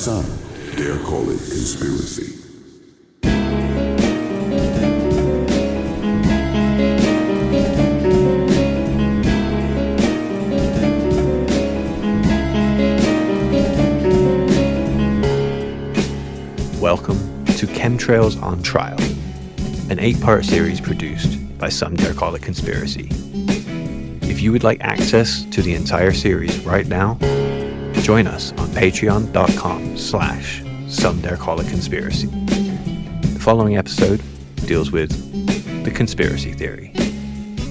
Some dare call it conspiracy. Welcome to Chemtrails on Trial, an 8-part series produced by Some Dare Call It Conspiracy. If you would like access to the entire series right now, join us on patreon.com/Some Dare Call It Conspiracy. The following episode deals with the conspiracy theory.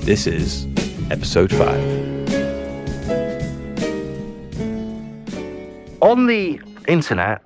This is episode 5. On the internet,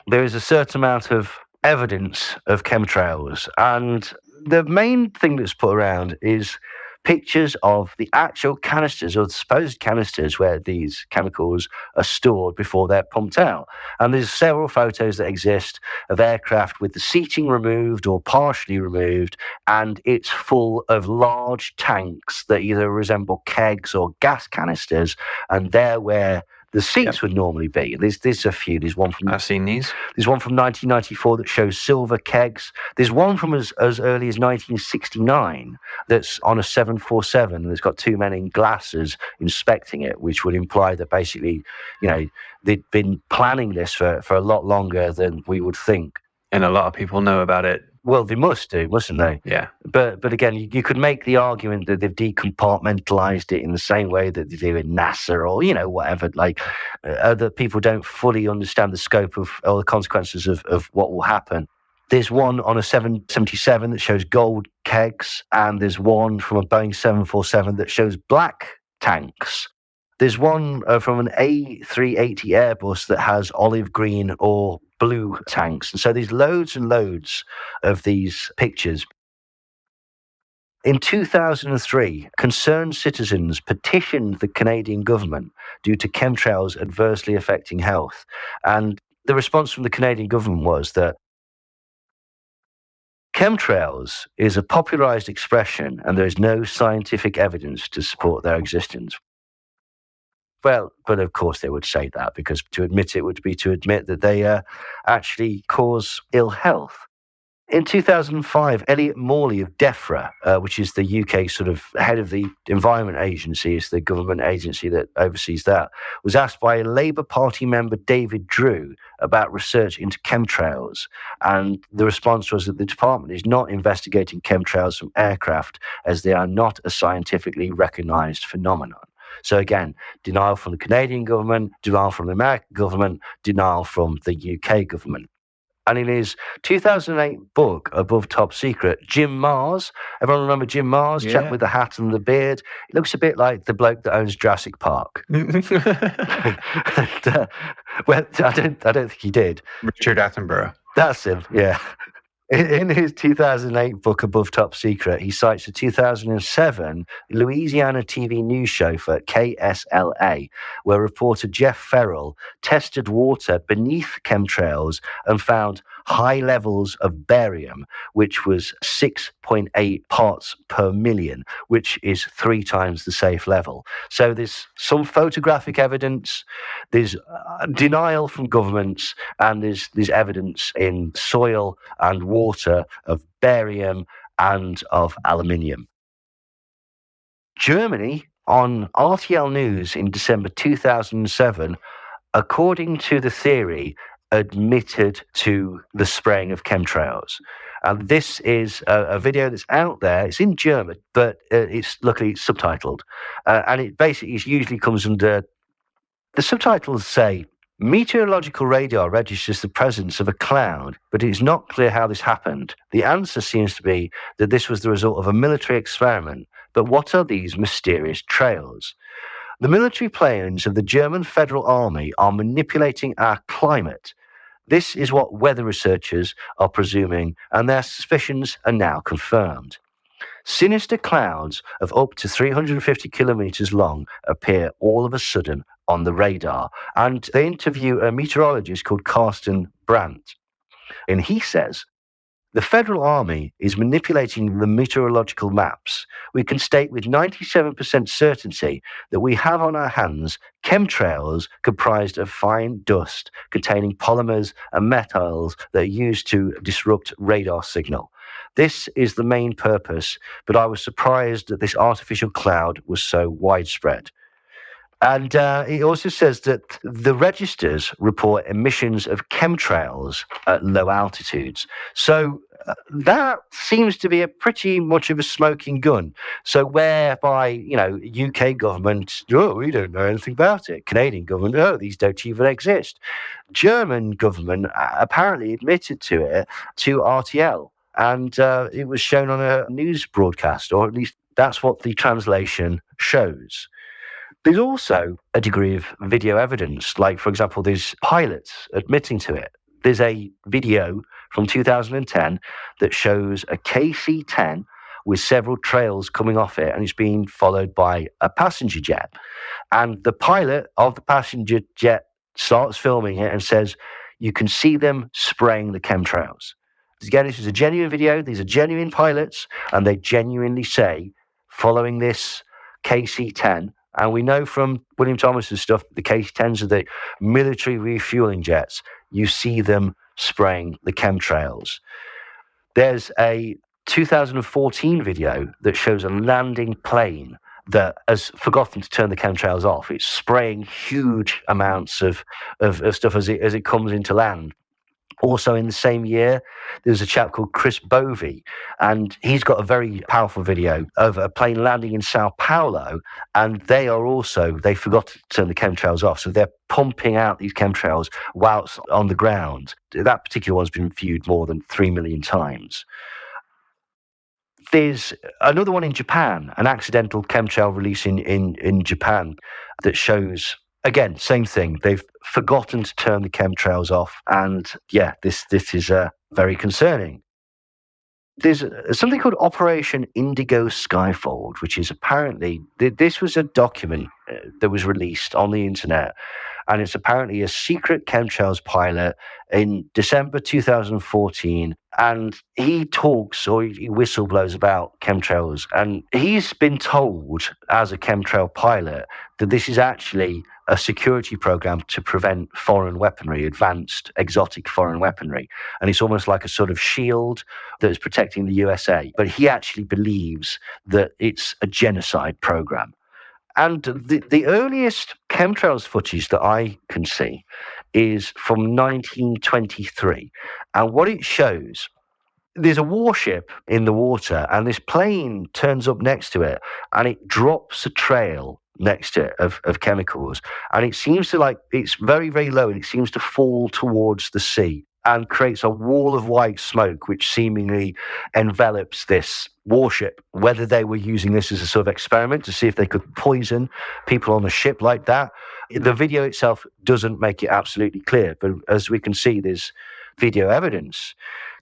there is a certain amount of evidence of chemtrails, and the main thing that's put around is pictures of the actual canisters or the supposed canisters where these chemicals are stored before they're pumped out. And there's several photos that exist of aircraft with the seating removed or partially removed, and it's full of large tanks that either resemble kegs or gas canisters, and they're where the seats would normally be. There's a few. There's one from I've seen these. There's one from 1994 that shows silver kegs. There's one from as early as 1969 that's on a 747 and it's got two men in glasses inspecting it, which would imply that basically, they'd been planning this for a lot longer than we would think. And a lot of people know about it. Well, they must do, mustn't they? Yeah. But again, you could make the argument that they've decompartmentalized it in the same way that they do in NASA or, whatever, that people don't fully understand the scope of or the consequences of what will happen. There's one on a 777 that shows gold kegs, and there's one from a Boeing 747 that shows black tanks. There's one from an A380 Airbus that has olive green or blue tanks. And so there's loads and loads of these pictures. In 2003, concerned citizens petitioned the Canadian government due to chemtrails adversely affecting health. And the response from the Canadian government was that chemtrails is a popularized expression and there is no scientific evidence to support their existence. Well, but of course they would say that because to admit it would be to admit that they actually cause ill health. In 2005, Elliot Morley of DEFRA, which is the UK sort of head of the Environment Agency, it's the government agency that oversees that, was asked by Labour Party member David Drew about research into chemtrails. And the response was that the department is not investigating chemtrails from aircraft as they are not a scientifically recognised phenomenon. So again, denial from the Canadian government, denial from the American government, denial from the UK government. And in his 2008 book, Above Top Secret, Jim Mars, everyone remember Jim Mars, chap with the hat and the beard? He looks a bit like the bloke that owns Jurassic Park. Well, I don't think he did. Richard Attenborough. That's him, yeah. In his 2008 book, Above Top Secret, he cites a 2007 Louisiana TV news show for KSLA, where reporter Jeff Ferrell tested water beneath chemtrails and found high levels of barium, which was 6.8 parts per million, which is 3 times the safe level. So there's some photographic evidence, there's denial from governments, and there's evidence in soil and water of barium and of aluminium. Germany, on RTL News in December 2007, according to the theory, admitted to the spraying of chemtrails. And this is a video that's out there. It's in German, but it's luckily subtitled. And it basically usually comes under, the subtitles say, meteorological radar registers the presence of a cloud, but it is not clear how this happened. The answer seems to be that this was the result of a military experiment. But what are these mysterious trails? The military planes of the German Federal Army are manipulating our climate. This is what weather researchers are presuming, and their suspicions are now confirmed. Sinister clouds of up to 350 kilometers long appear all of a sudden on the radar, and they interview a meteorologist called Carsten Brandt. And he says, the Federal Army is manipulating the meteorological maps, we can state with 97% certainty that we have on our hands chemtrails comprised of fine dust containing polymers and metals that are used to disrupt radar signal. This is the main purpose, but I was surprised that this artificial cloud was so widespread. And it also says that the registers report emissions of chemtrails at low altitudes. So that seems to be a pretty much of a smoking gun. So whereby, UK government, we don't know anything about it. Canadian government, these don't even exist. German government apparently admitted to it to RTL. And it was shown on a news broadcast, or at least that's what the translation shows. There's also a degree of video evidence, like, for example, there's pilots admitting to it. There's a video from 2010 that shows a KC-10 with several trails coming off it, and it's being followed by a passenger jet. And the pilot of the passenger jet starts filming it and says, you can see them spraying the chemtrails. Again, this is a genuine video. These are genuine pilots, and they genuinely say, following this KC-10, and we know from William Thomas's stuff, the KC-10s are the military refueling jets. You see them spraying the chemtrails. There's a 2014 video that shows a landing plane that has forgotten to turn the chemtrails off. It's spraying huge amounts of stuff as it comes into land. Also in the same year, there's a chap called Chris Bovey, and he's got a very powerful video of a plane landing in Sao Paulo, and they forgot to turn the chemtrails off, so they're pumping out these chemtrails whilst on the ground. That particular one's been viewed more than 3 million times. There's another one in Japan, an accidental chemtrail release in Japan that shows, again, same thing. They've forgotten to turn the chemtrails off, and this is very concerning. There's something called Operation Indigo Skyfold, which is apparently, this was a document that was released on the internet, and it's apparently a secret chemtrails pilot in December 2014, and he talks, or he whistleblows about chemtrails, and he's been told as a chemtrail pilot that this is actually a security program to prevent foreign weaponry, advanced exotic foreign weaponry. And it's almost like a sort of shield that is protecting the USA. But he actually believes that it's a genocide program. And the earliest chemtrails footage that I can see is from 1923. And what it shows, there's a warship in the water, and this plane turns up next to it, and it drops a trail next to it of chemicals, and it seems to it's very, very low, and it seems to fall towards the sea and creates a wall of white smoke which seemingly envelops this warship. Whether they were using this as a sort of experiment to see if they could poison people on the ship like that, the video itself doesn't make it absolutely clear, but as we can see, there's video evidence.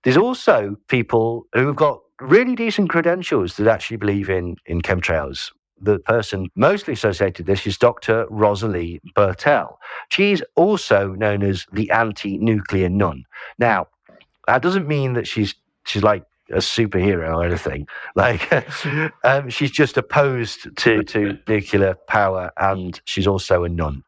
There's also people who've got really decent credentials that actually believe in chemtrails. The person mostly associated with this is Dr. Rosalie Bertel. She's also known as the anti-nuclear nun. Now, that doesn't mean that she's like a superhero or anything. She's just opposed to nuclear power, and she's also a nun.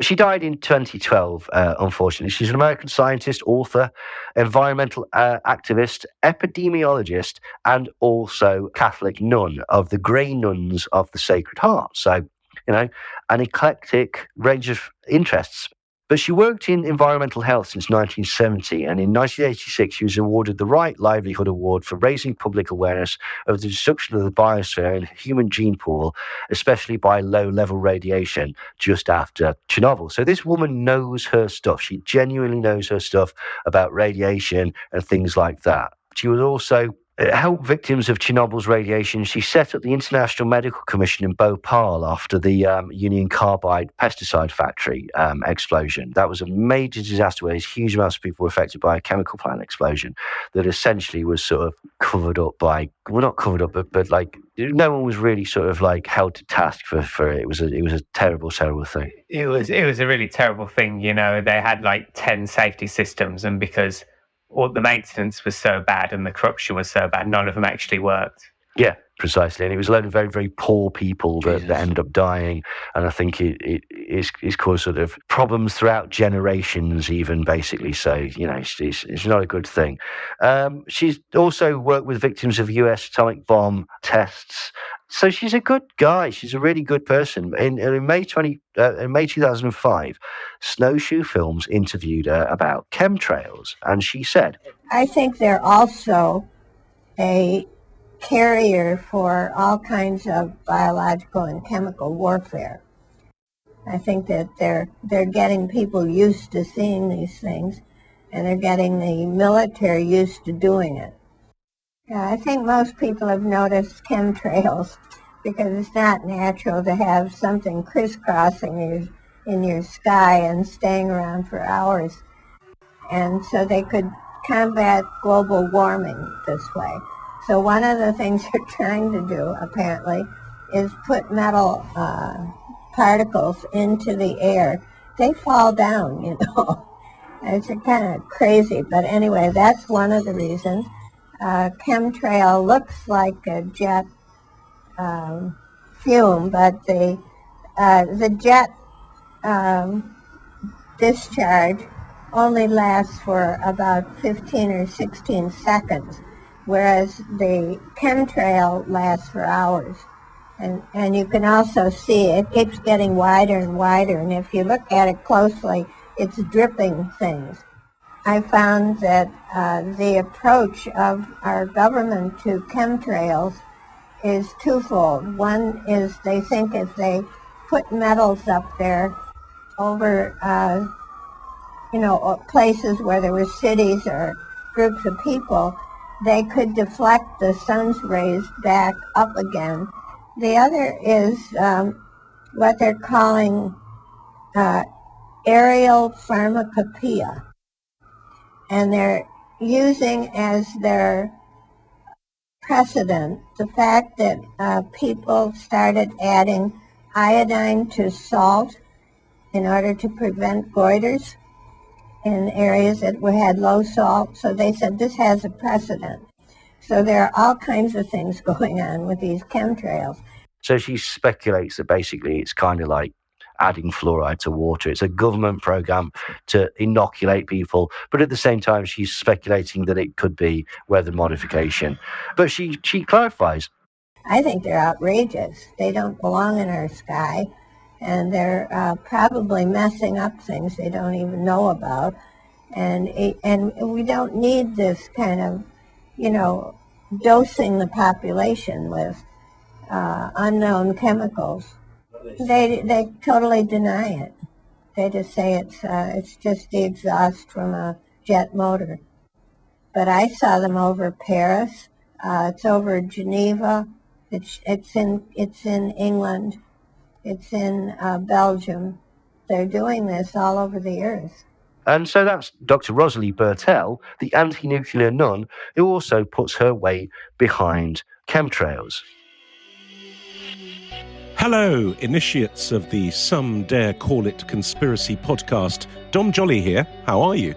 She died in 2012, unfortunately. She's an American scientist, author, environmental activist, epidemiologist, and also Catholic nun of the Grey Nuns of the Sacred Heart. So, an eclectic range of interests. But she worked in environmental health since 1970, and in 1986 she was awarded the Right Livelihood Award for raising public awareness of the destruction of the biosphere and human gene pool, especially by low-level radiation just after Chernobyl. So this woman knows her stuff. She genuinely knows her stuff about radiation and things like that. She was also help victims of Chernobyl's radiation. She set up the International Medical Commission in Bhopal after the Union Carbide pesticide factory explosion. That was a major disaster where huge amounts of people were affected by a chemical plant explosion that essentially was sort of covered up by, well, not covered up, but like no one was really sort of like held to task for it. It was a terrible, terrible thing. It was a really terrible thing. They had like 10 safety systems, and because or the maintenance was so bad and the corruption was so bad, none of them actually worked. Yeah, precisely. And it was a load of very, very poor people that end up dying. And I think it's caused sort of problems throughout generations, even basically. So, you know, it's not a good thing. She's also worked with victims of US atomic bomb tests. So she's a good guy. She's a really good person. In May 2005, Snowshoe Films interviewed her about chemtrails. And she said, I think they're also a carrier for all kinds of biological and chemical warfare. I think that they're getting people used to seeing these things, and they're getting the military used to doing it. I think most people have noticed chemtrails because it's not natural to have something crisscrossing in your sky and staying around for hours. And so they could combat global warming this way. So one of the things they're trying to do, apparently, is put metal particles into the air. They fall down, you know. It's kind of crazy, but anyway, that's one of the reasons. Chemtrail looks like a jet fume, but the jet discharge only lasts for about 15 or 16 seconds, whereas the chemtrail lasts for hours. And you can also see it keeps getting wider and wider, and if you look at it closely, it's dripping things. I found that the approach of our government to chemtrails is twofold. One is they think if they put metals up there over places where there were cities or groups of people, they could deflect the sun's rays back up again. The other is what they're calling aerial pharmacopoeia. And they're using as their precedent the fact that people started adding iodine to salt in order to prevent goiters in areas that had low salt. So they said this has a precedent. So there are all kinds of things going on with these chemtrails. So she speculates that basically it's kind of like adding fluoride to water. It's a government program to inoculate people, but at the same time, she's speculating that it could be weather modification. But she clarifies. I think they're outrageous. They don't belong in our sky, and they're probably messing up things they don't even know about. And we don't need this kind of, dosing the population with unknown chemicals. They totally deny it. They just say it's just the exhaust from a jet motor. But I saw them over Paris. It's over Geneva. It's in England. It's in Belgium. They're doing this all over the earth. And so that's Dr. Rosalie Bertel, the anti-nuclear nun, who also puts her weight behind chemtrails. Hello, initiates of the Some Dare Call It Conspiracy podcast. Dom Jolly here. How are you?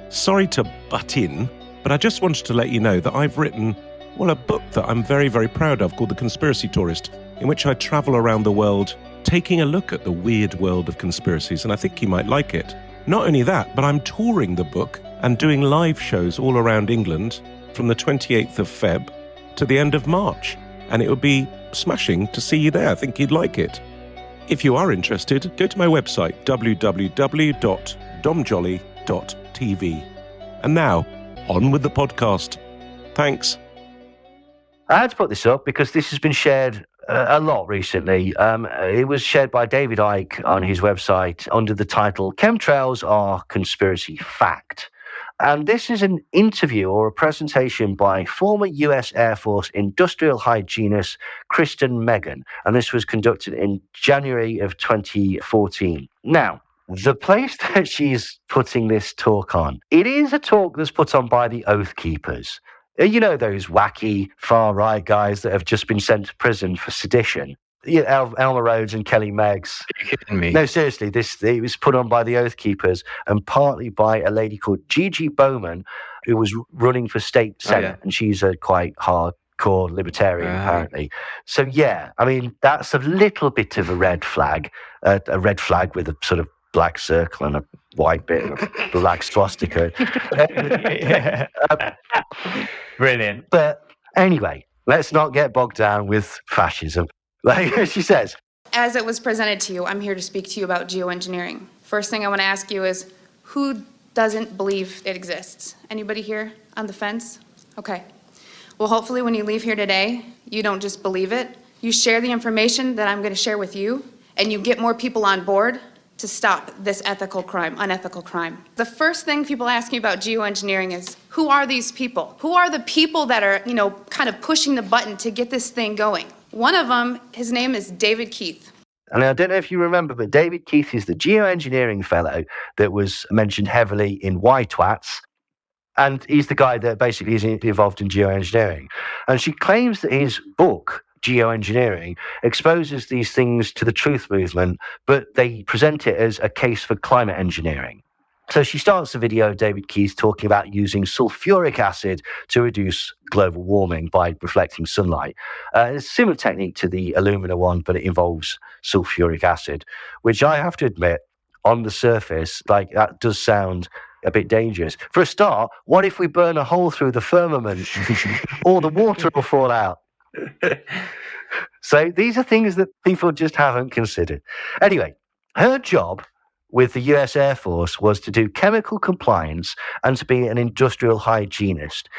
Sorry to butt in, but I just wanted to let you know that I've written, a book that I'm very, very proud of called The Conspiracy Tourist, in which I travel around the world taking a look at the weird world of conspiracies, and I think you might like it. Not only that, but I'm touring the book and doing live shows all around England from the 28th of Feb to the end of March, and it would be smashing to see you there. I think you'd like it. If you are interested, go to my website, www.domjolly.tv. And now, on with the podcast. Thanks. I had to put this up because this has been shared a lot recently. It was shared by David Icke on his website under the title, Chemtrails Are Conspiracy Fact. And this is an interview or a presentation by former US Air Force industrial hygienist Kristen Mectin. And this was conducted in January of 2014. Now, the place that she's putting this talk on, it is a talk that's put on by the Oath Keepers. You know, those wacky far-right guys that have just been sent to prison for sedition. Elmer Rhodes and Kelly Meggs. Are you kidding me? No, seriously, it was put on by the Oath Keepers and partly by a lady called Gigi Bowman, who was running for state senate, and she's a quite hardcore libertarian, apparently. So, yeah, I mean, that's a little bit of a red flag with a sort of black circle and a white bit of black swastika. Brilliant. But anyway, let's not get bogged down with fascism. Like she says, as it was presented to you, I'm here to speak to you about geoengineering. First thing I want to ask you is, who doesn't believe it exists? Anybody here on the fence? Okay. Well, hopefully when you leave here today, you don't just believe it. You share the information that I'm going to share with you, and you get more people on board to stop this unethical crime. The first thing people ask me about geoengineering is, who are these people? Who are the people that are, kind of pushing the button to get this thing going? One of them, his name is David Keith. And I don't know if you remember, but David Keith is the geoengineering fellow that was mentioned heavily in Why Twats. And he's the guy that basically is involved in geoengineering. And she claims that his book, Geoengineering, exposes these things to the truth movement, but they present it as a case for climate engineering. So she starts the video of David Keith talking about using sulfuric acid to reduce global warming by reflecting sunlight. It's a similar technique to the alumina one, but it involves sulfuric acid, which I have to admit, on the surface, like that does sound a bit dangerous. For a start, what if we burn a hole through the firmament? All the water will fall out. So these are things that people just haven't considered. Anyway, her job with the US Air Force was to do chemical compliance and to be an industrial hygienist.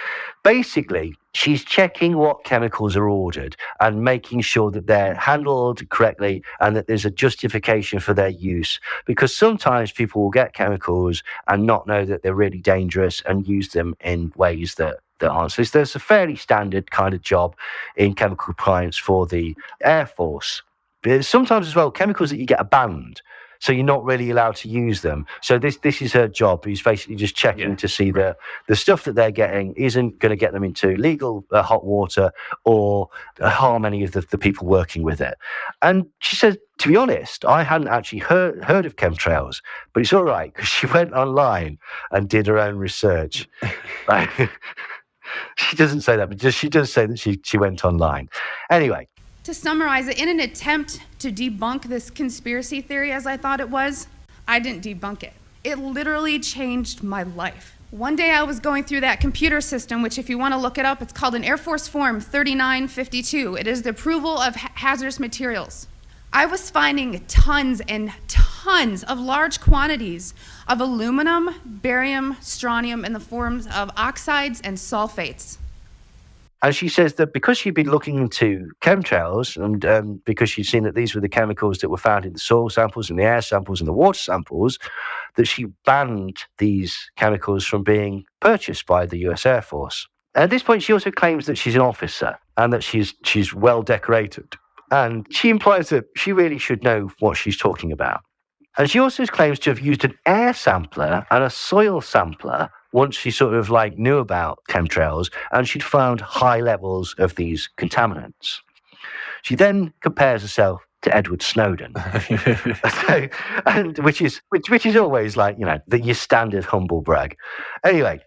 Basically, she's checking what chemicals are ordered and making sure that they're handled correctly and that there's a justification for their use. Because sometimes people will get chemicals and not know that they're really dangerous and use them in ways that aren't. So there's a fairly standard kind of job in chemical compliance for the Air Force. But sometimes as well, chemicals that you get are banned. So you're not really allowed to use them. So this is her job. He's basically just checking to see that the stuff that they're getting isn't going to get them into illegal hot water or harm any of the people working with it. And she said, to be honest, I hadn't actually heard of chemtrails, but it's all right because she went online and did her own research. She doesn't say that, but she does say that she went online. Anyway. To summarize it, in an attempt to debunk this conspiracy theory as I thought it was, I didn't debunk it. It literally changed my life. One day I was going through that computer system, which if you want to look it up, it's called an Air Force Form 3952. It is the approval of hazardous materials. I was finding tons and tons of large quantities of aluminum, barium, strontium in the forms of oxides and sulfates. And she says that because she'd been looking into chemtrails and because she'd seen that these were the chemicals that were found in the soil samples and the air samples and the water samples, that she banned these chemicals from being purchased by the US Air Force. At this point, she also claims that she's an officer and that she's well decorated. And she implies that she really should know what she's talking about. And she also claims to have used an air sampler and a soil sampler once she sort of knew about chemtrails, and she'd found high levels of these contaminants. She then compares herself to Edward Snowden, which is always your standard humble brag. Anyway,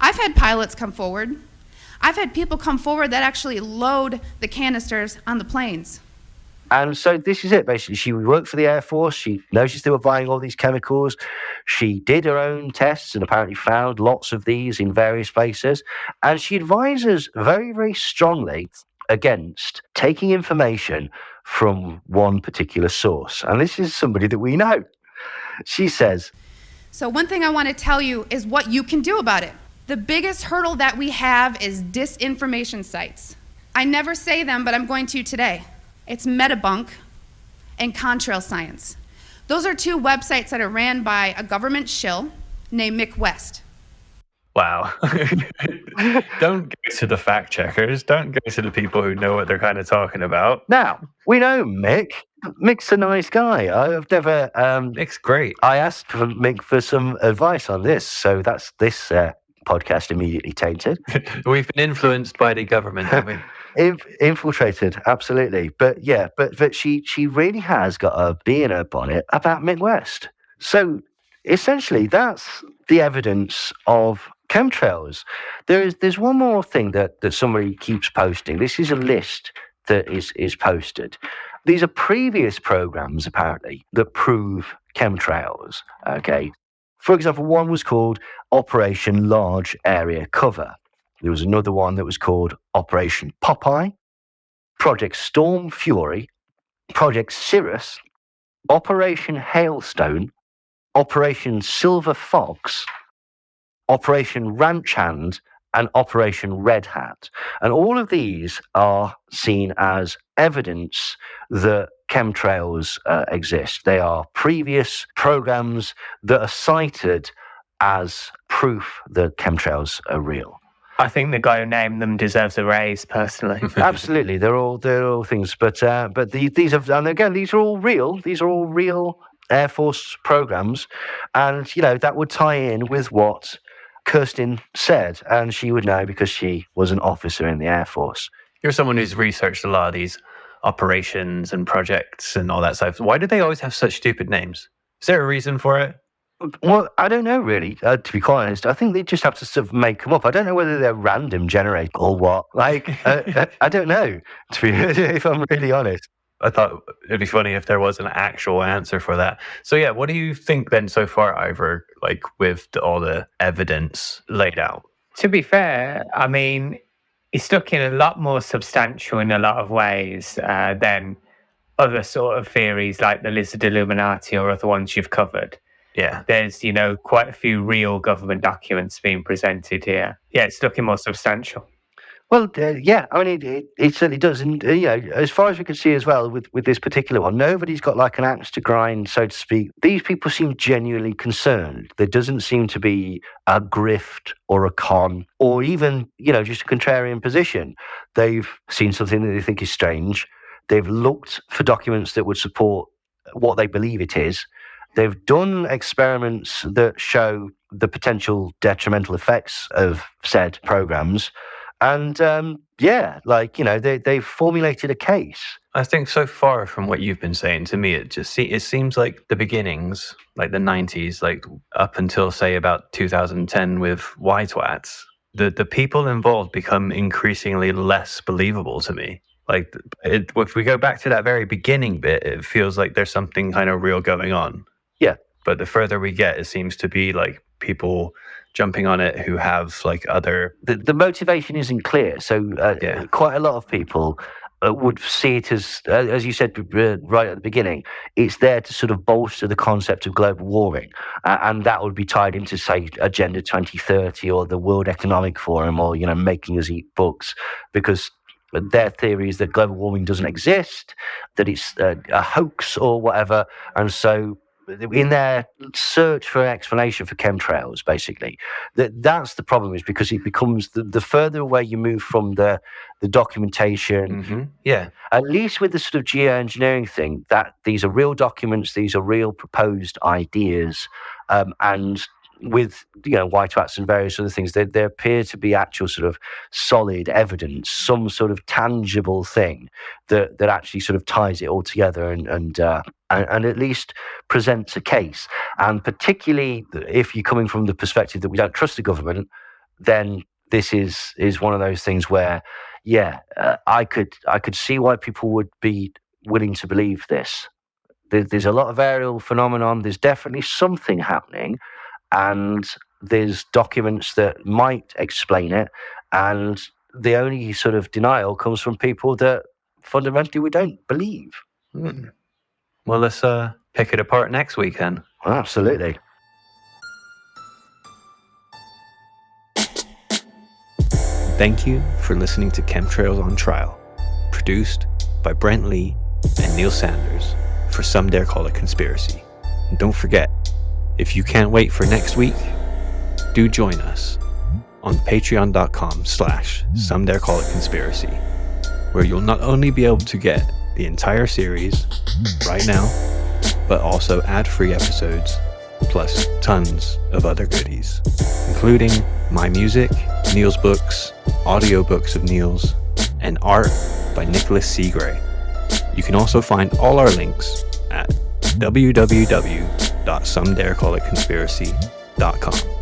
I've had pilots come forward. I've had people come forward that actually load the canisters on the planes. And so this is it, basically. She worked for the Air Force. She noticed they were buying all these chemicals. She did her own tests and apparently found lots of these in various places. And she advises very, very strongly against taking information from one particular source. And this is somebody that we know. She says, so one thing I want to tell you is what you can do about it. The biggest hurdle that we have is disinformation sites. I never say them, but I'm going to today. It's Metabunk and Contrail Science. Those are two websites that are ran by a government shill named Mick West. Wow. Don't go to the fact checkers. Don't go to the people who know what they're kind of talking about. Now, we know Mick. Mick's a nice guy. I've never... Mick's great. I asked Mick for some advice on this, so that's this podcast immediately tainted. We've been influenced by the government, haven't we? Infiltrated, absolutely. But yeah, but she really has got a bee in her bonnet about Midwest. So essentially, that's the evidence of chemtrails. There's one more thing that somebody keeps posting. This is a list that is posted. These are previous programs, apparently, that prove chemtrails. Okay. For example, one was called Operation Large Area Cover. There was another one that was called Operation Popeye, Project Storm Fury, Project Cirrus, Operation Hailstone, Operation Silver Fox, Operation Ranch Hand, and Operation Red Hat. And all of these are seen as evidence that chemtrails exist. They are previous programs that are cited as proof that chemtrails are real. I think the guy who named them deserves a raise, personally. Absolutely, they're all things. But these are, and again, these are all real. These are all real Air Force programs, and that would tie in with what Kirsten said, and she would know because she was an officer in the Air Force. You're someone who's researched a lot of these operations and projects and all that stuff. Why do they always have such stupid names? Is there a reason for it? Well, I don't know, really, to be quite honest. I think they just have to sort of make them up. I don't know whether they're random generated or what. I don't know, if I'm really honest. I thought it'd be funny if there was an actual answer for that. So yeah, what do you think then so far, Ivor, with all the evidence laid out? To be fair, I mean, it's looking a lot more substantial in a lot of ways than other sort of theories like the Lizard Illuminati or other ones you've covered. Yeah. There's, quite a few real government documents being presented here. Yeah, it's looking more substantial. Well, yeah, I mean, it certainly does. And, as far as we can see as well with this particular one, nobody's got like an axe to grind, so to speak. These people seem genuinely concerned. There doesn't seem to be a grift or a con or even, just a contrarian position. They've seen something that they think is strange. They've looked for documents that would support what they believe it is. They've done experiments that show the potential detrimental effects of said programs. And they've formulated a case. I think so far from what you've been saying to me, it seems like the beginnings, like the 90s, like up until say about 2010 with YTWATs, the people involved become increasingly less believable to me. If we go back to that very beginning bit, it feels like there's something kind of real going on. Yeah. But the further we get, it seems to be like people jumping on it who have other... The motivation isn't clear. So quite a lot of people would see it as you said right at the beginning, it's there to sort of bolster the concept of global warming. And that would be tied into, say, Agenda 2030 or the World Economic Forum or, making us eat books, because their theory is that global warming doesn't exist, that it's a hoax or whatever. And so in their search for an explanation for chemtrails, basically, that's the problem, is because it becomes the further away you move from the documentation. Mm-hmm. Yeah. At least with the sort of geoengineering thing, that these are real documents, these are real proposed ideas, and with YTWATs and various other things, there appear to be actual sort of solid evidence, some sort of tangible thing that actually sort of ties it all together and at least presents a case. And particularly if you're coming from the perspective that we don't trust the government, then this is one of those things where, I could see why people would be willing to believe this. There's a lot of aerial phenomenon. There's definitely something happening. And there's documents that might explain it. And the only sort of denial comes from people that fundamentally we don't believe. Mm. Well, let's pick it apart next week then. Absolutely. Thank you for listening to Chemtrails on Trial, produced by Brent Lee and Neil Sanders for Some Dare Call It Conspiracy. And don't forget, if you can't wait for next week, do join us on patreon.com/Some Dare Call It Conspiracy, where you'll not only be able to get the entire series right now, but also ad-free episodes, plus tons of other goodies, including my music, Neil's books, audiobooks of Neil's, and art by Nicholas C. Gray. You can also find all our links at www.somedarecallitconspiracy.com.